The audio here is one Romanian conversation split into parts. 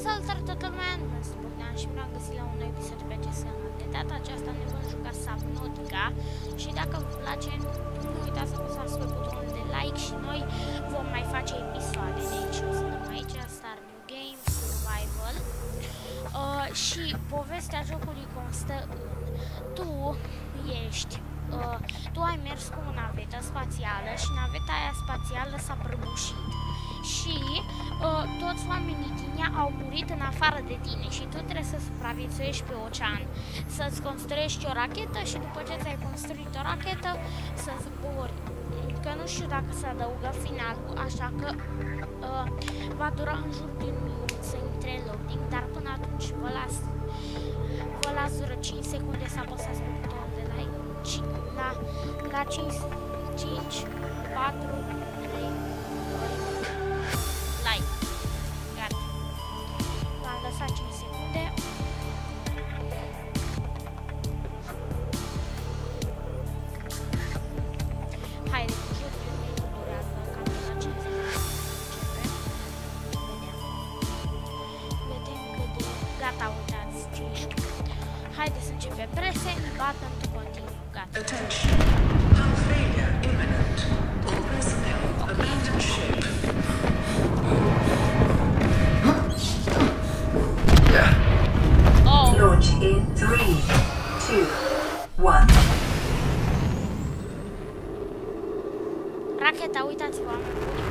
Salutare toată lumea, numesc Bogdan și m-am găsit la un nou episod pe acest canal. De data aceasta ne vom juca Subnautica și dacă vă place, nu uitați să apăsați pe butonul de like și noi vom mai face episoade. Deci o să dăm aici Start New Game, Survival și povestea jocului constă în tu ai mers cu o navetă spațială și naveta aia spațială s-a prăbușit. Și toți oamenii din ea au murit în afară de tine și tu trebuie să supraviețuiești pe ocean, să-ți construiești o rachetă și după ce ți-ai construit o rachetă să zbori. Că nu știu dacă se adăugă finalul, așa că va dura în jur de un minut să intre loading, dar până atunci vă las dură 5 secunde să apăsați pe butonul de like. La 5, 4, 3, like. Gata. V-am lăsat 5 secunde. Haide, cu jocul nu durează cam de la 5 secunde. Vedem cât de... Gata, uitați, 15. Haide să începem. Press any button to continue. Gata. Attention. Hull failure imminent. All personnel abandon ship. Oh. Launch in 3, 2, 1. Racheta, uitați-vă, oameni buni.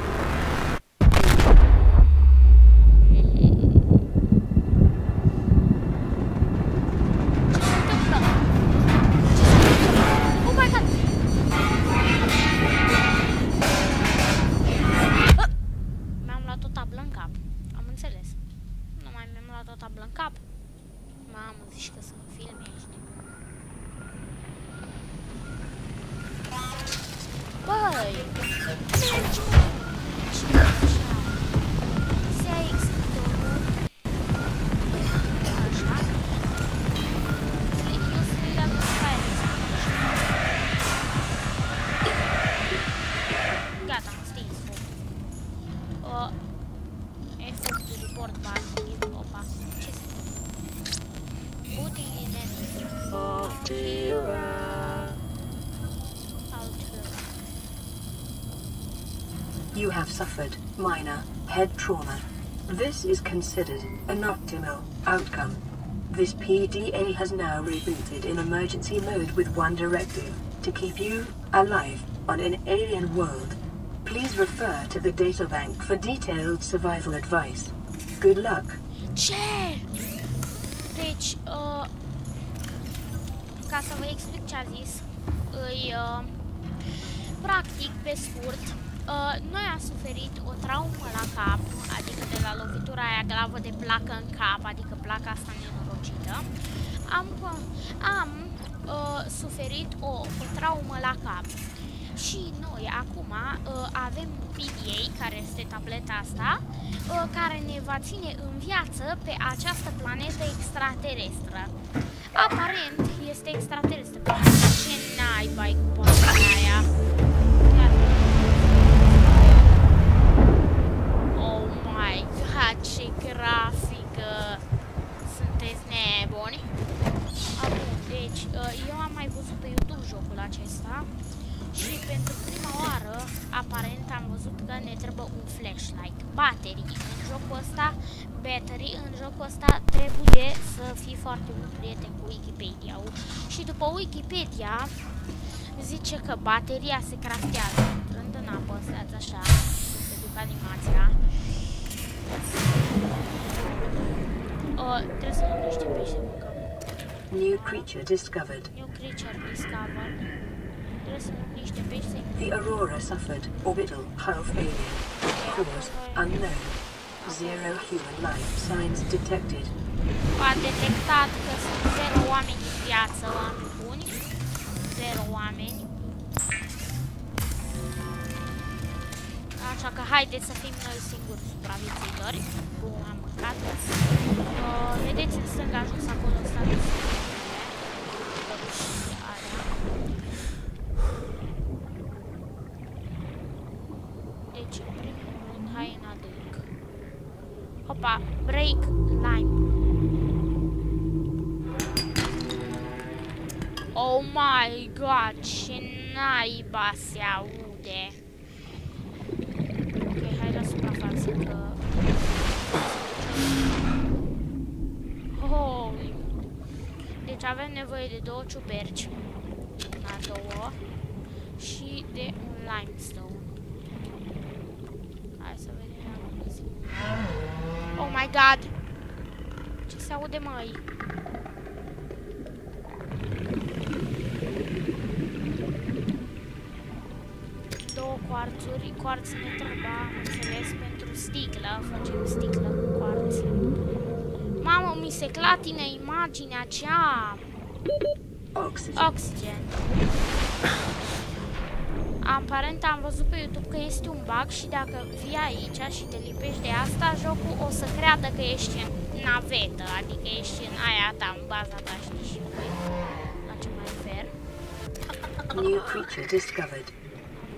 Mamă, zici că sunt filme ești. Băi! Mergi, mă! Ce așa? Se ia extintorul. Așa. Eu să-i dau cu fire. Gata, am stins foc. Effect to report battery. Opa. Ce se putting in You have suffered minor head trauma. This is considered an optimal outcome. This PDA has now rebooted in emergency mode with one directive: to keep you alive on an alien world. Please refer to the databank for detailed survival advice. Good luck. Ce? Deci, ca să vă explic ce a zis, practic, pe scurt, noi am suferit o traumă la cap, adică de la lovitura aia gravă de placă în cap, adică placa asta nenorocită. Am suferit o traumă la cap. Și noi acum avem un PDA, care este tableta asta, care ne va ține în viață pe această planetă extraterestră. Aparent este extraterestră. Ce naiba-i cu poarta aia? Oh my god, ce grafică! Sunteți nebuni? Deci, eu am mai văzut pe YouTube jocul acesta. Și pentru prima oară, aparent, am văzut că ne trebuie un flashlight. Battery în jocul ăsta trebuie să fii foarte mult prieten cu Wikipedia-ul. Și după Wikipedia zice că bateria se craftează intrând în apă, stați așa, să se ducă animația. Trebuie să luăm niște pești să mâncăm. New creature discovered. New creature discovered. The Aurora suffered orbital hull failure. Cause unknown. Zero human life signs detected. A detectat că sunt 0 oameni în viață, oameni buni. 0 oameni. Așa că haideți să fim noi singuri supraviețuitori. Bun, am mâncat. Vedeți în stânga jos acolo statul. Deci, în primul rând, hai în adânc. Hopa, Hopa, break lime. Oh my god, ce naiba se aude. Ok, hai la suprafață că... Holy. Deci avem nevoie de 2 ciuperci. Una, 2. Și de un limestone. Hai să vedem dacă găsim. Oh my god! Ce se aude, măi? Două quarțuri. Quarț ne trebuie, am înțeles, pentru sticlă. Facem sticlă cu quarț. Mamă, mi se clatine imaginea cea. Oxygen. Aparent am văzut pe YouTube că este un bug și dacă vii aici și te lipești de asta, jocul o să creadă că ești în navetă, adică ești în aia ta, în baza ta, știi și voi la ce mă refer. New creature discovered.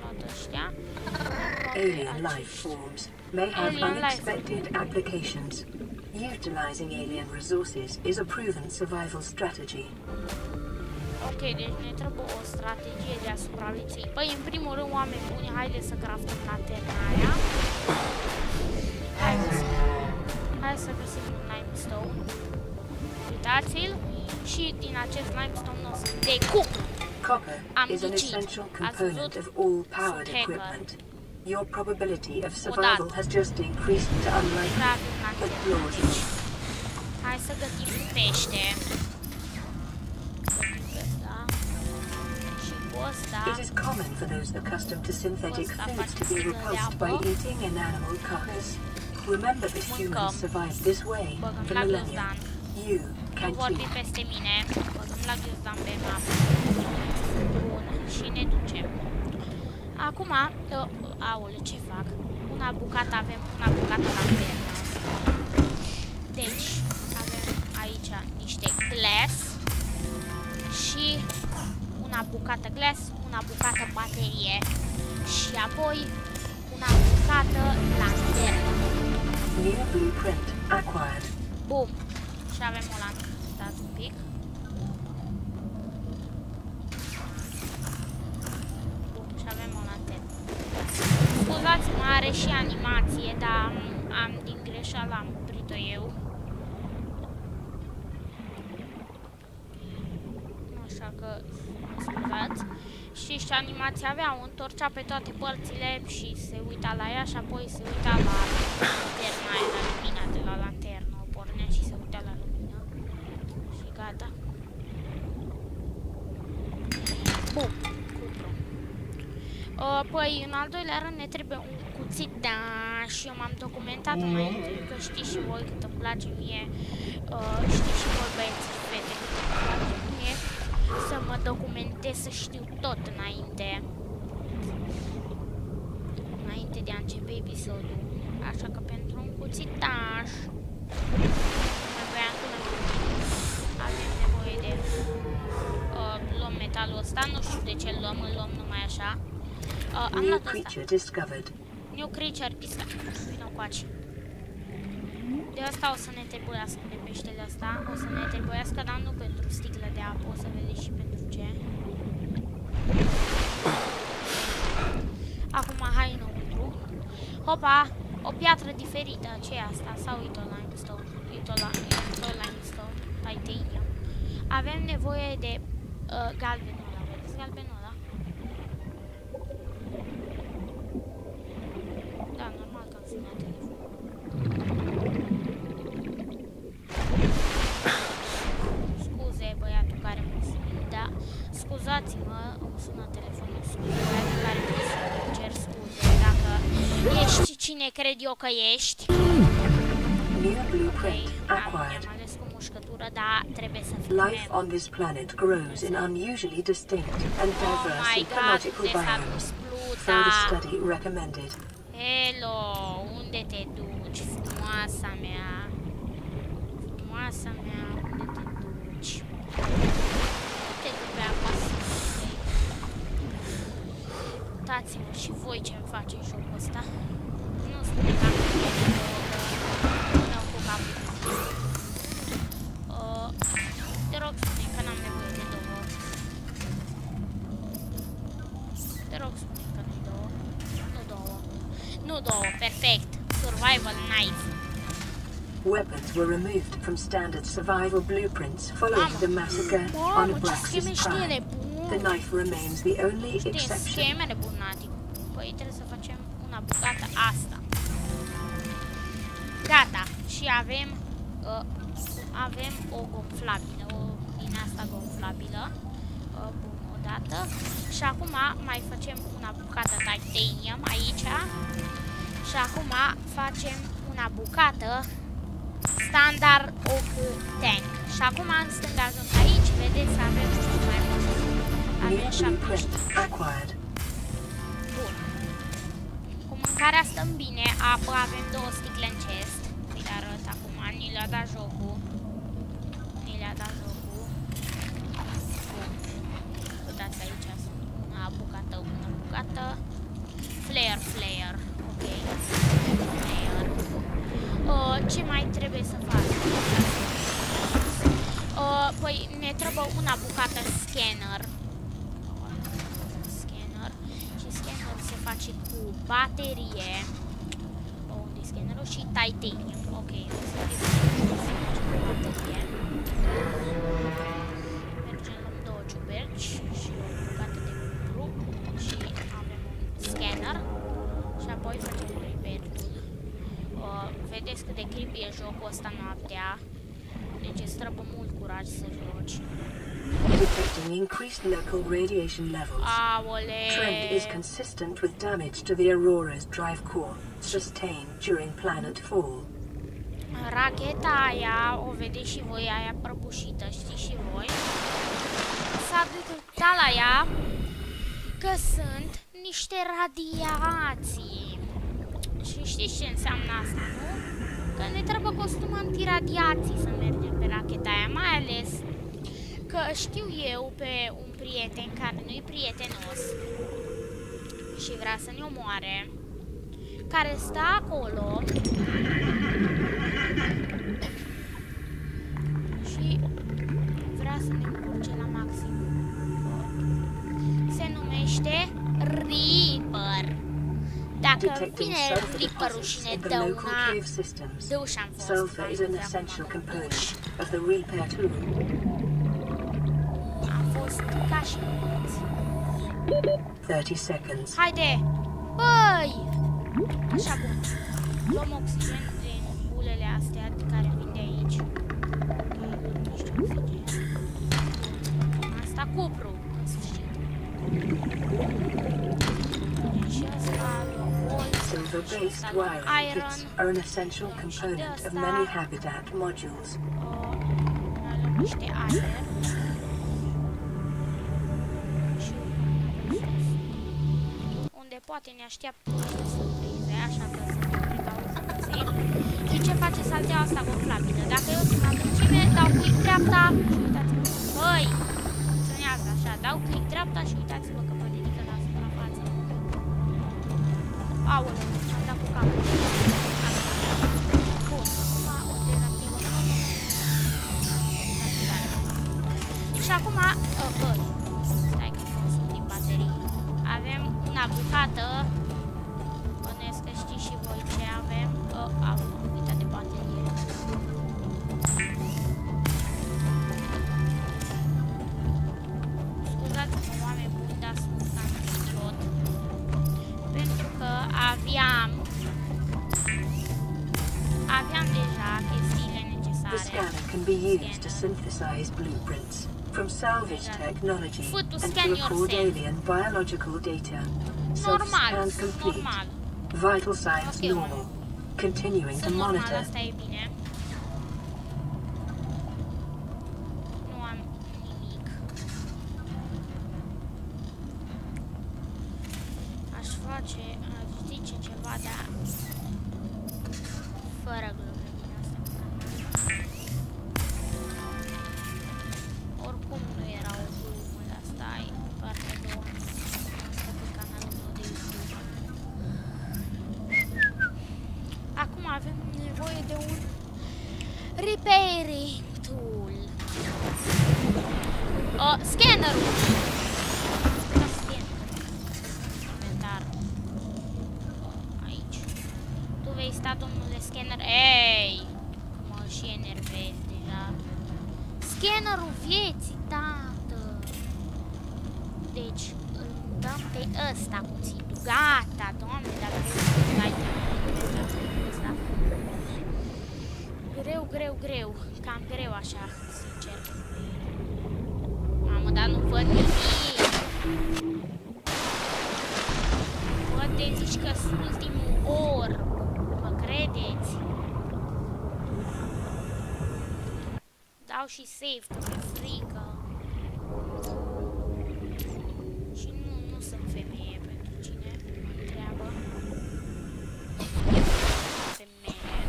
Am luat ăștia. Alien life forms may have unexpected applications. Utilizing alien resources is a proven survival strategy. Ok, deci ne trebuie o strategie de a supraviețui. Păi, în primul rând, oameni buni, haide să craftăm lanterna aia. Hai să găsim un limestone. Uitați-l. Și din acest limestone o să decup. Copper is an essential component of all powered equipment. Your probability of survival has just increased to unlikely. Hai să gătim pește. It is common for those accustomed to synthetic foods to be repulsed by eating an animal carcass. Remember that humans survived this way for millennia. You can too. Vorbi peste mine. Băgăm la ghiozdan pe mapă. Bun, și ne ducem. Acum, aole, ce fac? Una bucată avem, una bucată la perna asta. Deci, avem aici niște glass și una bucată glass, una bucată baterie și apoi una bucată lanternă. New blueprint acquired. Bum! Și avem o lanternă. Stați un pic. Bum, și avem o lanternă. Scuzați-mă, are și animație, dar am din greșeală am oprit-o eu. Așa că scuzați. Și animația avea, o întorcea pe toate părțile și se uita la ea și apoi se uita la lanterna aia, la lumina de la lanternă. O pornea și se uita la lumină. Și gata. Bun. Cupru. Păi, în al doilea rând ne trebuie un cuțit, da, și eu m-am documentat înainte, că știți și voi cât îmi place mie, știți și voi băieți și fete cât îmi place mie să mă documentez, să știu tot înainte de a începe episodul. Așa că pentru un cuțitaș mai voiam că avem nevoie de luăm metalul ăsta, nu știu de ce îl luăm numai așa. Am luat ăsta. New creature discovered. Vino coace. De asta o să ne trebuiască, de peștele ăsta, o să ne trebuiască, dar nu pentru sticlă de apă, o să vedeți și pentru ce. Acum hai înăuntru. Hopa, o piatră diferită, ce e asta? Sau ito limestone? Ito limestone, titanium. Avem nevoie de galbenul ăla, vedeți galbenul ăla? Da, normal că am sunat telefonul. Scuze, băiatul care mă sună, da? Scuzați-mă, îmi sună telefonul, scuze, băiatul care mă sună, cer scuze, dacă ești cine cred eu că ești. Ok, am ales cu mușcătură, dar trebuie să fim. Life on this planet grows in unusually distinct and diverse ecological biomes. Further study recommended. Hello, unde te duci, frumoasa mea? Frumoasa mea, unde te duci? Te duci pe acasă. Uitați-mă și voi ce-mi face jocul ăsta. Nu spune că am no Weapons were removed from standard survival blueprints following the massacre on Abraxas Prime. The knife remains the only exception. Scheme nebunati. Păi trebuie să facem una bucată asta. Gata. Și avem o gonflabilă, o din asta gonflabilă. Bun, odată. Și acum mai facem una bucată titanium aici. Și acum facem una bucată standard oak tank. Și acum în stânga jos aici, vedeți, avem mai mult. Avem 70. Bun. Cu mâncarea stăm bine, apă avem 2 sticle în chest. Vi le arăt acum, ni le-a dat jocul. Bun. Uitați aici, una bucată. Flare. Ok. Flare. Ce mai trebuie să facem? Păi ne trebuie una bucată scanner. Și scannerul se face cu baterie. Unde e scannerul? Și titanium. Ok, o să fie baterie. Mergem la 2 ciuperci și o bucată de grup. Și avem un scanner. Și apoi facem repair-ul. Vedeți cât de creepy e jocul ăsta noaptea. Deci îți trebuie mult curaj să joci. Detecting increased local radiation levels. Aole. Trend is consistent with damage to the Aurora's drive core sustained during planet fall. Racheta aia, o vedeți și voi, aia prăbușită, știți și voi. S-a detectat la ea că sunt niște radiații. Și știți ce înseamnă asta, nu? Că ne trebuie costum antiradiații să mergem pe racheta aia, mai ales că știu eu pe un prieten care nu-i prietenos și vrea să ne omoare, care stă acolo și vrea să ne încurce la maxim. Se numește Reaper. Dacă vine Reaper-ul și ne dă una dușă, am fost. Sulfur is an essential component of the Reaper tool. Am fost ca și mulți. 30 seconds. Haide! Băi! Așa, bun. Luăm oxigen din bulele astea care vin de aici. Nu știu oxigen. Asta cupru, în sfârșit. Și asta Silver-based wiring kits are an essential component of many habitat modules. Niște aer. Și unde poate ne așteaptă surprize, așa că să ne precauți. Și ce face salteaua asta gonflabilă? Dacă eu sunt la mulțime, dau click dreapta și uitați-vă. Băi! Funcționează așa, dau click dreapta și uitați-vă că mă ridică la suprafață. Aoleu, am dat cu capul. Bun, acum alternativă. Și acum, bă, stai că consum din baterii. Avem una bucată. Bănuiesc că știți și voi ce avem. Am uitat de baterie. Scuzați-mă, oameni buni, dar sunt cam idiot. Pentru că aveam deja chestiile necesare. The scanner can be used to synthesize blueprints from salvage technology and to record alien biological data. Self-scan complete. Vital signs normal. Continuing to monitor. Asta e bine. Nu am nimic. Aș zice ceva, dar fără glume din asta. Oricum nu era o glumă, dar stai, partea a doua. Asta pe canalul meu de YouTube. Acum avem nevoie de un repairing tool. Scannerul. Inventar. Aici. Tu vei sta, domnule scanner. Ei! Scannerul vieții, tată. Deci, îl dăm pe ăsta cuțitul. Gata, doamne, dacă vrei ăsta. Greu. Cam greu așa, sincer. Mamă, dar nu văd nimic. Bă, te zici că sunt ultimul orb. Mă credeți? Dau și save, că mi-e frică. Și nu sunt femeie pentru cine mă întreabă. Femeie.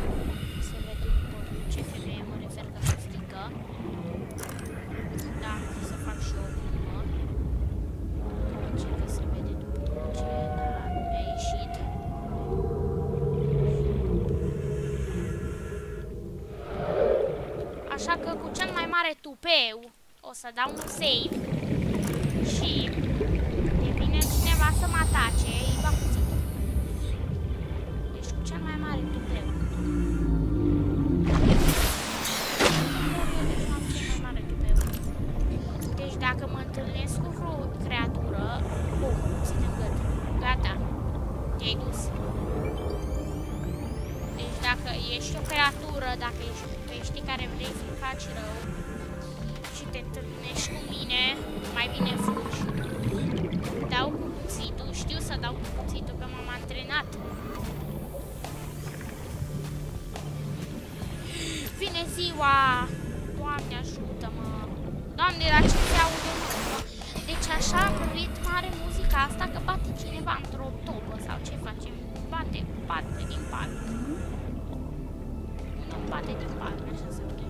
Se vede după ce femeie mă refer că mi-e frică. Da, să fac și o glumă. Ce că se vede după ce, da, mi-a ieșit. Așa că cu cel mai mare tupeu o să dau un save și de vine cineva să mă atace, îi va cuțitul. Deci cu cel mai mare tupeu. Deci dacă mă întâlnesc cu vreo creatură, bum, ține-mi gât. Gata, te-ai dus. Deci dacă ești o creatură, dacă ești pești care vrei să-mi faci rău și te întâlnești cu mine, mai bine fugi. Dau cu cuțitul, știu să dau cu cuțitul că m-am antrenat. Vine ziua! Doamne ajută-mă! Doamne, dar ce se aude, mă? Deci așa ritm are muzica asta că bate cineva într-o tobă sau ce facem? Bate din palme. Nu bate din palme, așa se aude.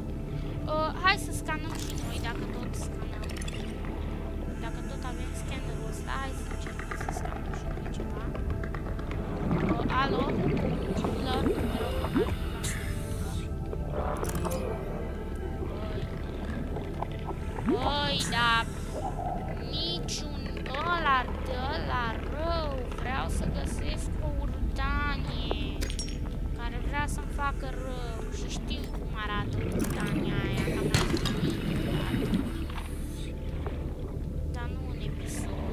Hai să scanăm și noi, dacă tot scanăm. Dacă tot avem scannerul ăsta, hai să încercăm să scanăm și noi ceva. Alo? Lor, te rog, băi, da, niciun ăla rău, vreau să găsesc o urtanie care vrea să-mi facă rău și știu cum arată urtania aia, că am mai dar nu un episod,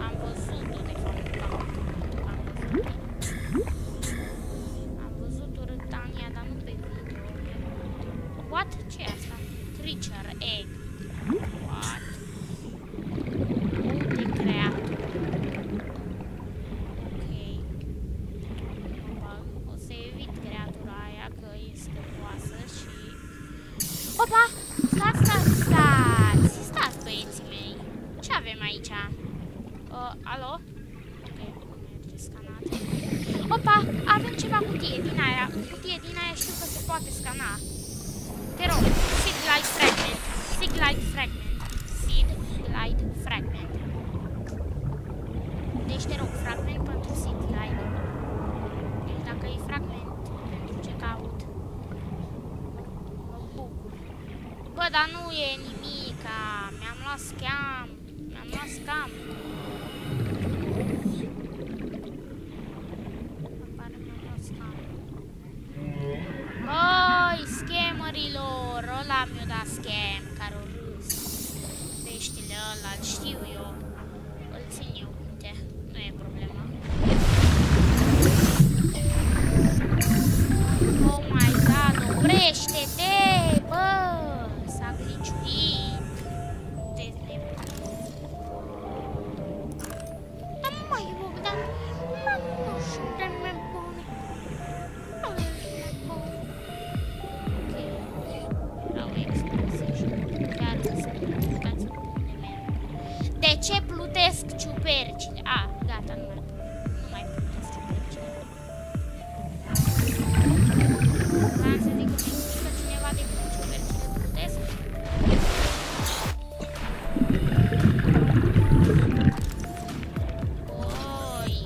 am văzut-o de fapt, am văzut urtania, dar nu pe video. What? Ce e asta? Creature egg. What? De creatură. Ok. Mă bag. O să evit creatura aia că e scăpoasă și... Opa! Stați, băieții mei. Ce avem aici? Alo? Ok, merge scanat. Opa! Avem ceva cutie din aia. Cutie din aia știu că se poate scana. Te rog, Seed Glide Fragment. Deci te rog, fragment pentru Seed Glide. Deci dacă e fragment, pentru ce caut, mă bucur. Bă, dar nu e nimica. Mi-am luat scam. Apare mi-am luat scam. Băi, scammerilor, ăla mi-a dat scam, care o râs. Peștele ăla, îl știu eu. Îl țin eu minte, nu e problema. Oh my god, oprește-te, bă! S-a gliciuit. Te-ți nebun. Dar măi, Bogdan, nu știu de nebune. De ce plutesc ciupercile? Gata, nu mai plutesc ciupercile. Vreau să zic că mi explică cineva de cum ciupercile plutesc. Oi,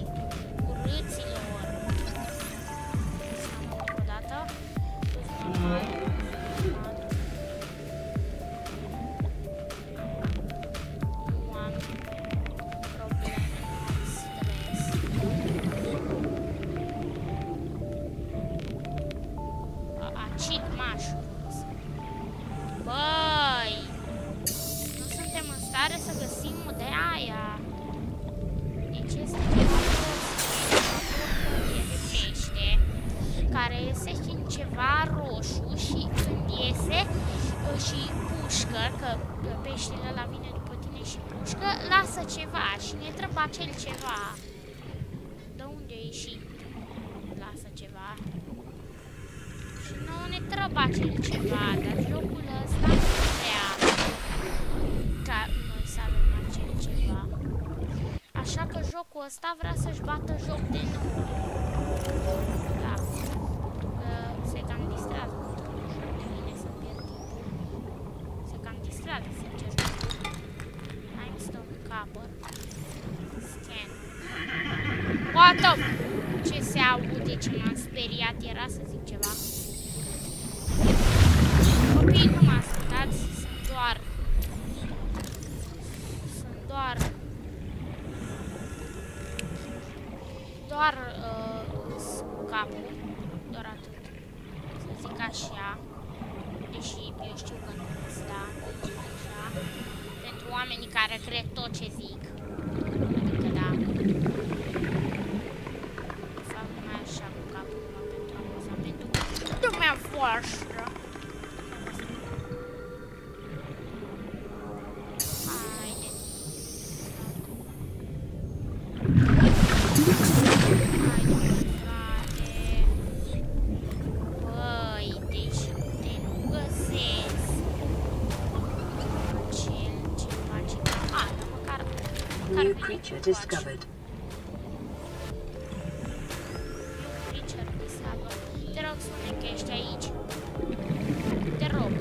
urâților. Să o dată. Bă, într-adevăr că peștele ăla vine după tine și pușcă, lasă ceva și ne trebuie acel ceva. De unde a ieșit? Lasă ceva. Și nouă ne trebuie acel ceva, dar jocul ăsta nu vrea ca noi să avem acel ceva. Așa că jocul ăsta vrea să-și bată joc de noi. Da. Se cam distrează. Bine să pierd timpul. Se cam distrează, sincer. Hai îmi stau în capăt. Scan. What the... Ce se aude, ce m-am speriat era să zic ceva. Copii, nu mă ascultați, sunt doar cu capul, doar atât, să zic așa, deși eu știu că nu ăsta, așa, pentru oamenii care cred tot ce zic, adică da, fac mai așa cu capul, numai pentru amuzamentul dumneavoastră. New creature discovered. Creature discovered. Te rog, spune că ești aici. Te rog.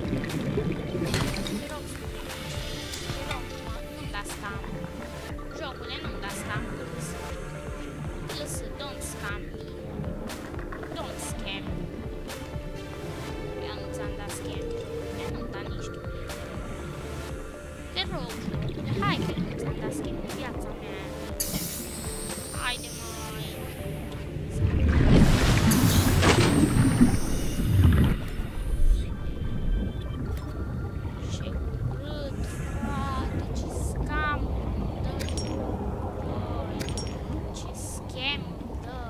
Te rog, spune că ești aici. Te rog, nu-mi da scam. Jocule, nu-mi da scam. Lăsă, don't scam me. Don't scam. Eu nu ți-am dat scam. Eu nu-mi da nici tu. Te rog, jocule, hai că nu ți-am dat scam în viața mea. Haide, măi. Ce urât, frate, ce scam dă. Băi, ce scam dă.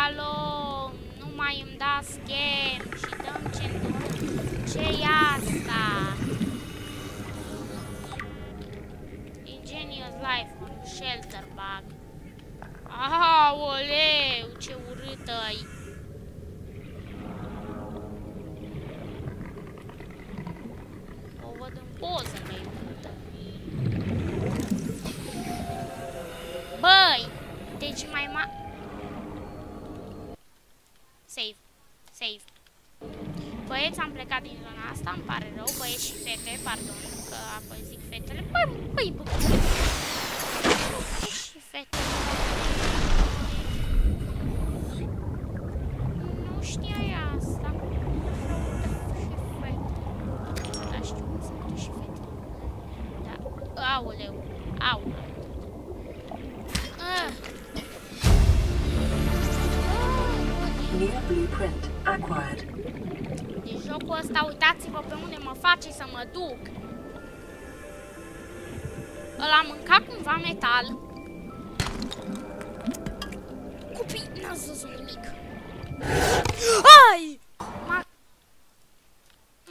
Alo, nu mai îmi da scam și dă-mi ce-mi dă. Ce-i asta? Ingenious Life, Shelter Bug. Aoleu, ce urâtă-i! O văd în poză că e urâtă. Băi! Deci mai Save. Save. Băieți, am plecat din zona asta, îmi pare rău, băieți și fete, pardon, că apoi zic fetele. Băi, și fetele. Nu știai asta. Și fete. Da, știu că sunt și fete. Da, aoleu, New blueprint acquired. Deci jocul ăsta, uitați-vă pe unde mă face să mă duc. Ăla a mâncat cumva metal. Copii, n-ați văzut nimic. Ai!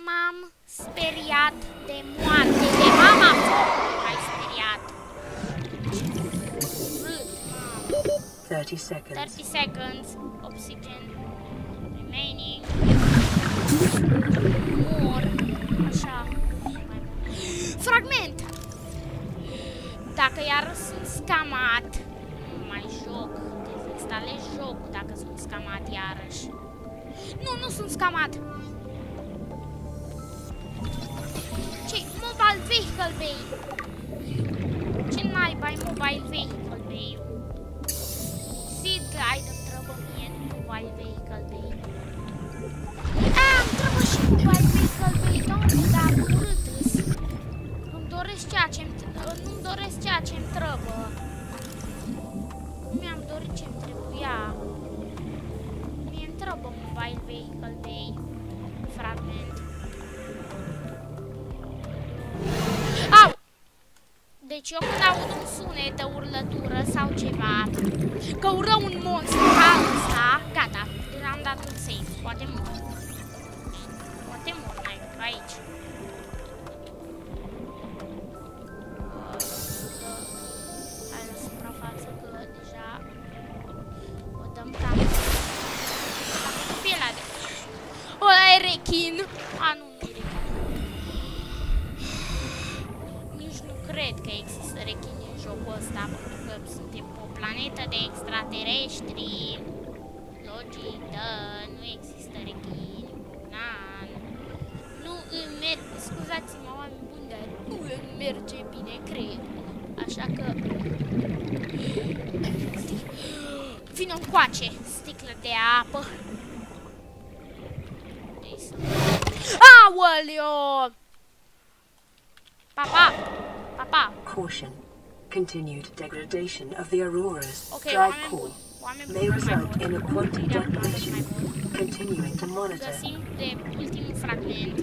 M-am speriat de moarte, de mama m-ai speriat. Urât, mamă. 30 seconds. 30 seconds. Oxygen. Remaining. More. Așa. Fragment! Dacă iar sunt scamat, nu mai joc. Dezinstalez jocul dacă sunt scamat iarăși. Nu sunt scamat! Ce-i? Mobile Vehicle Bay! Ce naiba-i Mobile Vehicle Bay? Seed Guide îmi trebuie mie Mobile Vehicle Bay. Îmi trebuie și Mobile Vehicle Bay, doamne, dar urât-s. Nu-mi doresc ceea ce-mi trebuie. Nu mi-am dorit ce-mi trebuia. Mie-mi trebuie Mobile Vehicle Bay. Fragment. Au! Deci eu când aud un sunet de urlătură sau ceva, că ură un monstru ca ăsta, gata, am dat un save, poate mult. e rechin? A, nu, nu e rechin. Nici nu cred că există rechini în jocul ăsta, pentru că suntem pe o planetă de extraterestri. Logic, da, nu există rechini. Bogdan. Nu îmi merge, scuzați-mă, oameni buni, dar nu îmi merge bine, cred. Așa că... Vino încoace, sticlă de apă. Aoleo! Papa! Papa! Caution. Continued degradation of the Aurora's Okay, drive core may result in a quantum declaration. Continuing to monitor. Găsim de ultimul fragment.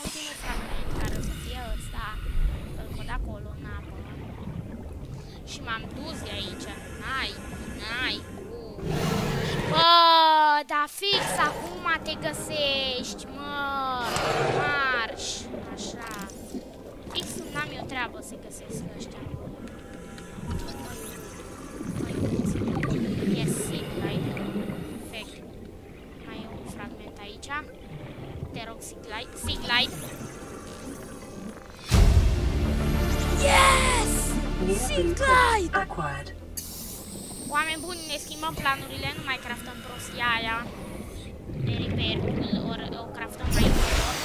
Ultimul fragment care o să fie ăsta. Îl văd acolo în apă. Și m-am dus de aici. N-ai. Bă, dar fix acum te găsești, mă. Marș. Așa. Fix n-am eu treabă să găsesc ăștia. Yes, Siglide. Perfect. Mai e un fragment aici. Te rog, Siglide. Yes! Siglide! Acquired. Oameni buni, ne schimbăm planurile, nu mai craftăm prostia aia de repair-ul, o craftăm mai ușor.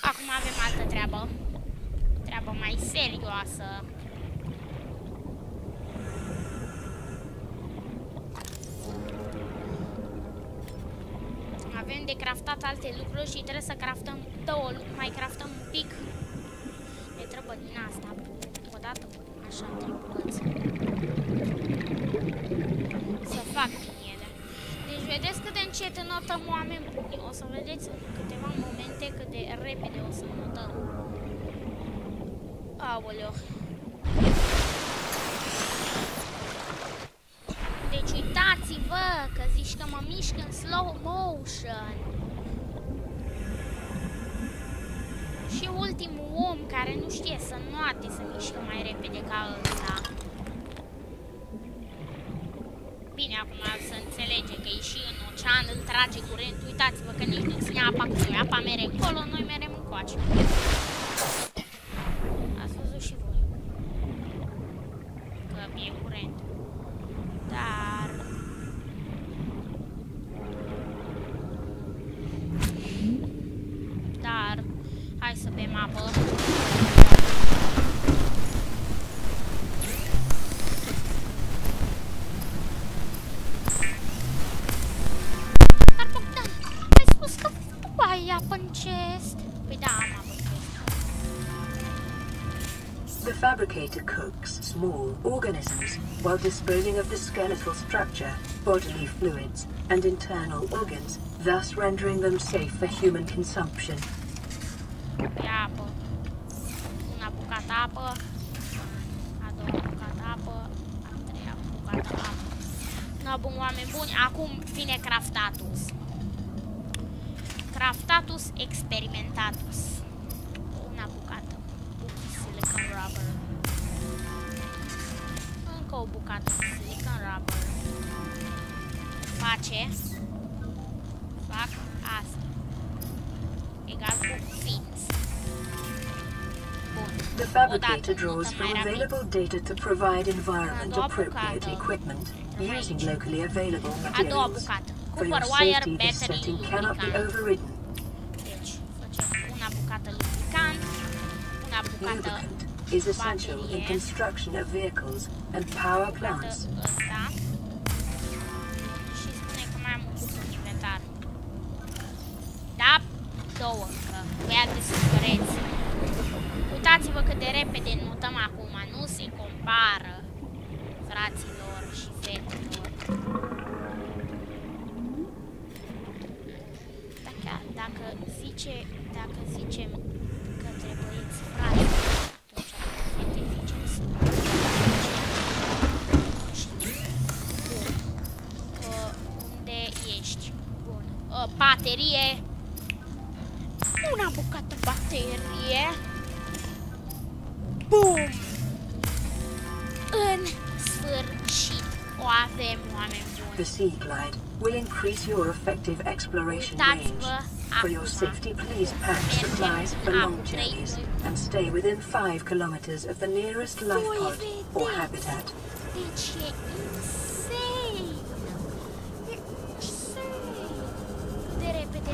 Acum avem altă treabă. Treabă mai serioasă. Avem de craftat alte lucruri și trebuie să craftăm două lucruri, mai craftăm un pic. Ne trebuie din asta. Odată, așa, 3 bucăți. Să fac din ele. Deci vedeți cât de încet notăm, oameni buni. O să vedeți în câteva momente cât de repede o să notăm. Aoleo. Deci uitați-vă că zici că mă mișc în slow motion. Și ultimul om care nu știe să noate să mișcă mai repede ca ăsta. Bine, acum să înțelege că e și în ocean, îl trage curent. Uitați-vă că nici nu ține apa cu noi. Apa mere încolo, noi merem încoace. Ați văzut și voi că e curent. Dar hai să bem apă. Dar Bogdan, ai spus că nu ai apă în chest. Păi da, am apă în chest. The fabricator cooks small organisms while disposing of the skeletal structure, bodily fluids, and internal organs, thus rendering them safe for human consumption. Pe apă. Una bucată apă. A doua bucată apă. A treia bucată apă. No, bun, oameni buni. Acum vine craftatus. Craftatus experimentatus. Una bucată. Silicon rubber. Încă o bucată de silicon rubber. Face. Fac asta. Egal cu fins. Bun. The fabricator draws from available data to provide environment-appropriate equipment using locally available materials. For your safety, this setting cannot be overridden. Deci, facem una bucată lubricant, una bucată Lubricant is essential in construction of vehicles and power plants. Ăsta. Și spune că mai am un lucru în inventar. Da? Două încă. Băiat de sufăreți. Uitați-vă cât de repede notăm acum. Nu se compară, fraților și fetelor. Dacă zicem către băieți frați, atunci fete zicem să bun. Unde ești? Bun. Baterie. Una bucată baterie. Bum! În sfârșit o avem. oameni buni. The Sea Glide will increase your effective exploration range. Uitați-vă For your acum. safety, please pack supplies for long journeys and stay within 5 kilometers of the nearest life pod or habitat. Deci e insane! E insane! Cât de repede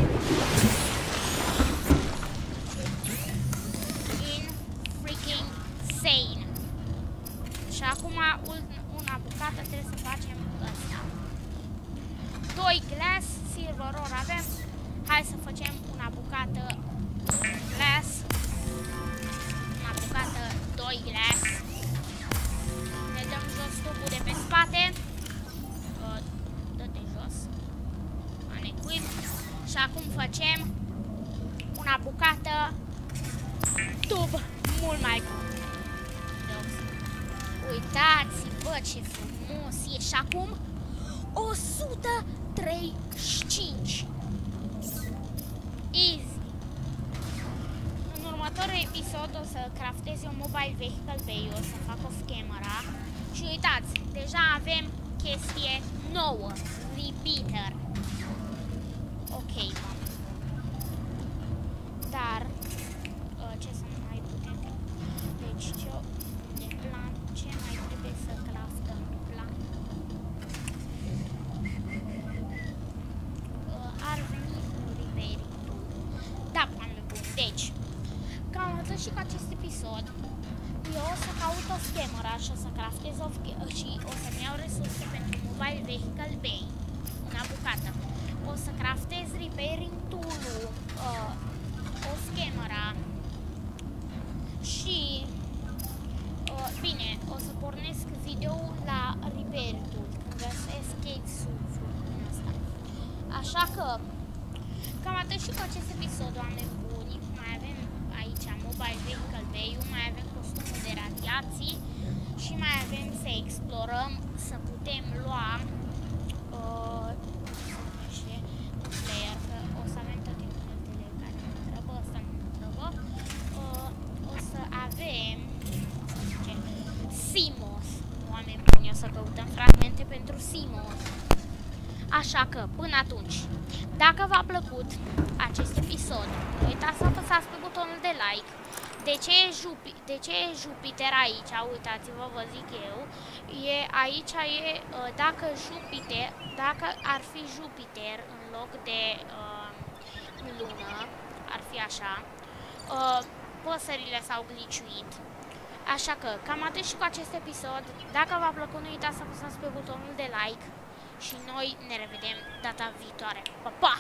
in freaking sane! Și acum una bucată trebuie să facem ăsta. 2 glass, silver ore avem. Hai să facem una bucată glass. Una bucată 2 glass. Ne dăm jos tubul de pe spate. Dă-te jos. Unequip. Și acum facem una bucată tub mult mai bun. Uitați-vă ce frumos e. Și acum 135. Easy. În următorul episod o să craftez un mobile vehicle bay, o să fac o camera. Și uitați, deja avem chestie nouă, repeater. Ok, mă. Dar ce să mai putem? Deci de plan, ce mai trebuie să craftăm? Plan. Ar veni un repairing tool. Da, oameni buni. Deci, cam atât și cu acest episod. Eu o să caut o scameră și o să craftez și o să-mi iau resurse pentru mobile vehicle bay. Una bucată. O să craftez repairing tool-ul, o scameră și bine, o să pornesc video-ul la repair tool când găsesc case-ul în ăsta. Așa că cam atât și cu acest episod, oameni buni. Mai avem aici mobile vehicle bay-ul, mai avem costumul de radiații și mai avem să explorăm, să putem lua player, că o să avem tot timpul multele care ne întrebă, ăsta nu întrebă. O să avem Simos, oameni buni, o să căutăm fragmente pentru Simos. Așa că, până atunci, dacă v-a plăcut acest episod, nu uitați să apăsați pe butonul de like. De ce e Jupiter aici? Uitați-vă, vă zic eu. Aici e dacă ar fi Jupiter în loc de lună, ar fi așa. Păsările s-au gliciuit. Așa că, cam atât și cu acest episod. Dacă v-a plăcut, nu uitați să apăsați pe butonul de like. Și noi ne revedem data viitoare. Pa, pa!